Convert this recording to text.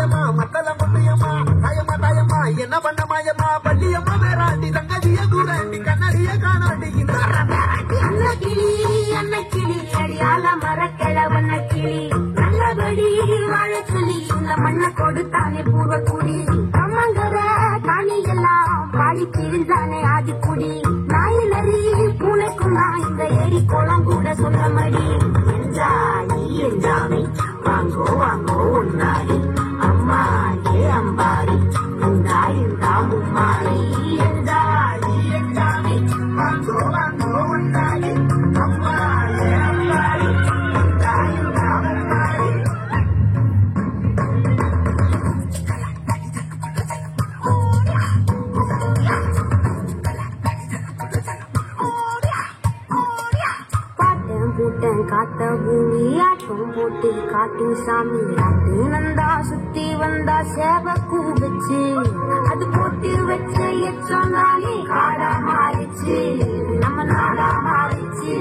தாயம்மா மத்தல முத்தையம்மா தாயம்மா தாயம்மா என்ன பண்ண மாயம்மா பள்ளியம்மா வேறாண்டி தங்கதிய கூறாண்டி கண்ணடிய காணாண்டி அன்ன கிளி அன்ன கிளி அடியால மரக்கிழவண்ண கிளி நல்லபடி வாழ சொல்லி இந்த மண்ணை கொடுத்தானே பூர்வக்குடி அம்மங்கர காணி எல்லாம் பாடி திரிந்தானே ஆதிக்குடி நாய் நரி பூனைக்கும் நான் இந்த ஏரி கோலம் கூட சொல்ல மடி என்றாயி என்றாமை வாங்கோ வாங்கோ ஒன்னாரி அம்மா ஏ அம்பாரி இந்தா இந்தா மும்மாரி என்றாயி என்றாமை வாங்கோ வாங்கோ ஒன்னாரி அம்மா ஏ அம்பாரி இந்தா இந்தா மும்மாரி பூட்டன் காத்த பூமி ஆட்டம் போட்டு காட்டு சாமி ராட்டு நந்தா சுத்தி வந்தா சேவ கூவச்சு அது போட்டு வச்ச எச்சம் தானே காடா மாறிச்சு நம்ம நாடா மாறிச்சு